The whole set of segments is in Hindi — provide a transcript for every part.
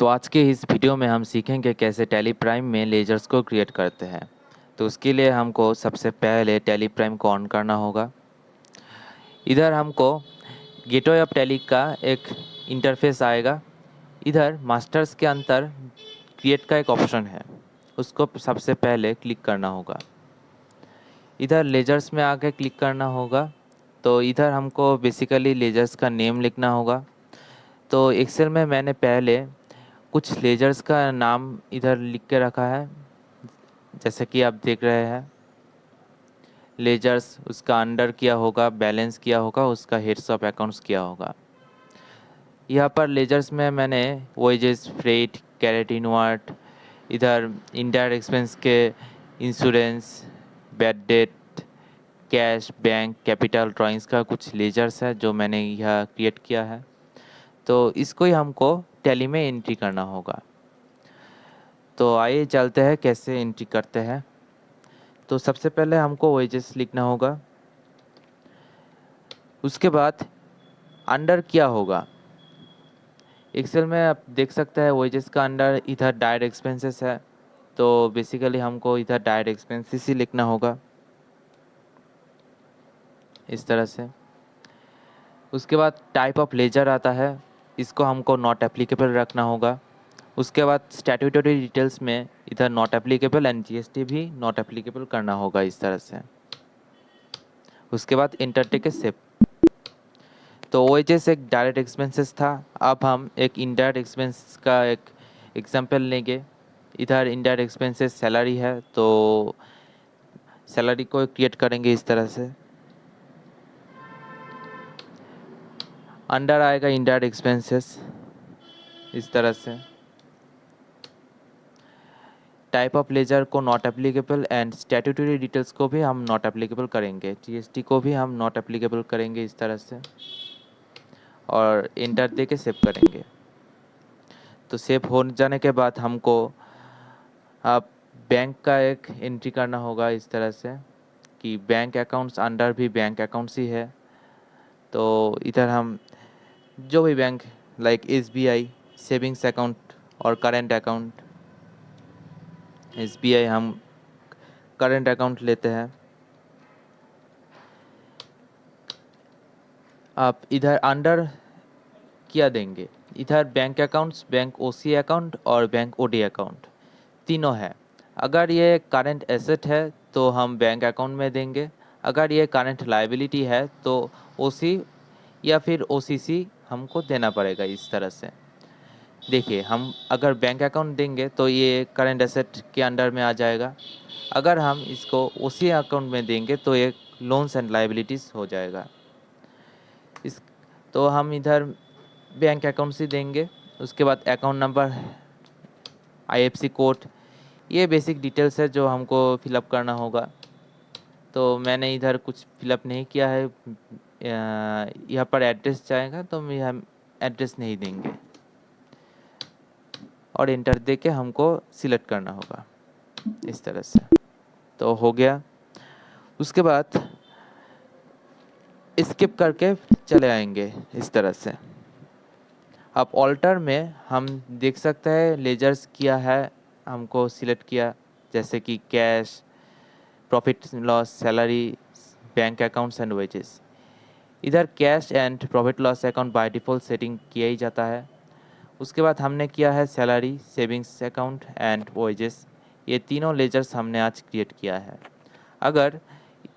तो आज के इस वीडियो में हम सीखेंगे कैसे टैली प्राइम में लेजर्स को क्रिएट करते हैं। तो उसके लिए हमको सबसे पहले टैली प्राइम को ऑन करना होगा। इधर हमको गेटवे ऑफ टैली का एक इंटरफेस आएगा। इधर मास्टर्स के अंदर क्रिएट का एक ऑप्शन है, उसको सबसे पहले क्लिक करना होगा। इधर लेजर्स में आके क्लिक करना होगा। तो इधर हमको बेसिकली लेजर्स का नेम लिखना होगा। तो एक्सेल में मैंने पहले कुछ लेजर्स का नाम इधर लिख के रखा है, जैसे कि आप देख रहे हैं। लेजर्स उसका अंडर किया होगा, बैलेंस किया होगा, उसका हेड्स ऑफ अकाउंट्स किया होगा। यहाँ पर लेजर्स में मैंने वेजेस, फ्रेट, कैरेट इनवर्ट, इधर इनडायरेक्ट एक्सपेंस के insurance, bad debt, cash, bank, capital drawings का कुछ लेजर्स है जो मैंने यह क्रिएट किया है। तो इसको ही हमको टैली में एंट्री करना होगा। तो आइए चलते हैं कैसे एंट्री करते हैं। तो सबसे पहले हमको वेजेस लिखना होगा। उसके बाद अंडर क्या होगा, एक्सेल में आप देख सकते हैं वेजेस का अंडर इधर डायरेक्ट एक्सपेंसेस है। तो बेसिकली हमको इधर डायरेक्ट एक्सपेंसेस ही लिखना होगा इस तरह से। उसके बाद टाइप ऑफ लेजर आता है, इसको हमको नॉट एप्लीकेबल रखना होगा। उसके बाद स्टैट्यूटरी डिटेल्स में इधर नॉट एप्लीकेबल एंड जीएसटी भी नॉट एप्लीकेबल करना होगा इस तरह से। उसके बाद इंटर टेक ए सेव। तो वेजेस एक डायरेक्ट एक्सपेंसेस था, अब हम एक इनडायरेक्ट एक्सपेंस का एक एग्जांपल लेंगे। इधर इनडायरेक्ट एक्सपेंसेस सैलरी है, तो सैलरी को क्रिएट करेंगे इस तरह से। अंडर आएगा इनडायरेक्ट एक्सपेंसेस इस तरह से। टाइप ऑफ लेजर को not applicable and statutory details को भी हम नॉट एप्लीकेबल करेंगे, जीएसटी को भी हम नॉट एप्लीकेबल करेंगे इस तरह से, और इंटर दे के सेव करेंगे। तो सेव हो जाने के बाद हमको अब बैंक का एक एंट्री करना होगा इस तरह से कि बैंक अकाउंट्स अंडर भी बैंक अकाउंट्स ही है। तो इधर हम जो भी bank like SBI savings account और करेंट अकाउंट, एसबीआई हम करेंट अकाउंट लेते हैं। आप इधर अंडर क्या देंगे, इधर बैंक अकाउंट्स, बैंक ओसी अकाउंट और बैंक ओडी अकाउंट तीनों है। अगर ये करंट एसेट है तो हम बैंक अकाउंट में देंगे, अगर ये करंट लायबिलिटी है तो ओसी या फिर ओसीसी हमको देना पड़ेगा इस तरह से। देखिए, हम अगर बैंक अकाउंट देंगे तो ये करंट एसेट के अंडर में आ जाएगा। अगर हम इसको ओसी अकाउंट में देंगे तो ये लोन्स एंड लायबिलिटीज़ हो जाएगा। इस तो हम इधर बैंक अकाउंट से देंगे। उसके बाद अकाउंट नंबर, आईएफएससी कोड, ये बेसिक डिटेल्स है जो हमको फिलअप करना होगा। तो मैंने इधर कुछ फिलअप नहीं किया है। यहाँ पर एड्रेस चाहेगा तो हम एड्रेस नहीं देंगे, और इंटर दे के हमको सिलेक्ट करना होगा इस तरह से। तो हो गया। उसके बाद स्किप करके चले आएंगे इस तरह से। अब ऑल्टर में हम देख सकते हैं लेजर्स किया है, हमको सिलेक्ट किया, जैसे कि cash, profit loss, salary, bank accounts and wages. इधर cash and profit loss account by default setting किया ही जाता है। उसके बाद हमने किया है salary, savings account and wages, ये तीनों लेजर्स हमने आज क्रिएट किया है। अगर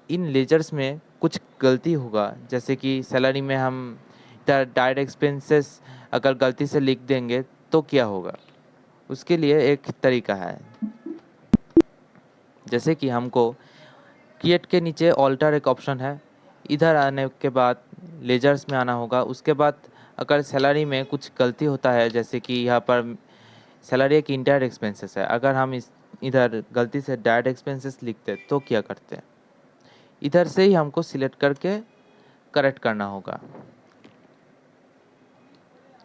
इन लेजर्स में कुछ गलती होगा, जैसे कि सैलरी में हम इधर डायरेक्ट एक्सपेंसेस अगर गलती से लिख देंगे तो क्या होगा, उसके लिए एक तरीका है। जैसे कि हमको क्रिएट के नीचे ऑल्टर एक ऑप्शन है, इधर आने के बाद लेजर्स में आना होगा। उसके बाद अगर सैलरी में कुछ गलती होता है, जैसे कि यहाँ पर सैलरी एक इनडायरेक्ट एक्सपेंसेस है, अगर हम इधर गलती से डायरेक्ट एक्सपेंसेस लिखते तो क्या करते हैं, इधर से ही हमको सिलेक्ट करके करेक्ट करना होगा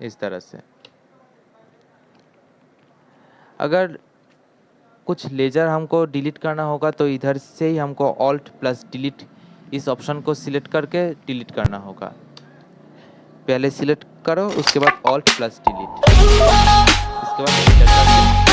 इस तरह से। अगर कुछ लेजर हमको डिलीट करना होगा तो इधर से ही हमको ऑल्ट प्लस डिलीट इस ऑप्शन को सिलेक्ट करके डिलीट करना होगा। पहले सिलेक्ट करो, उसके बाद ऑल्ट प्लस डिलीट इस उसके बाद एंटर कर दें।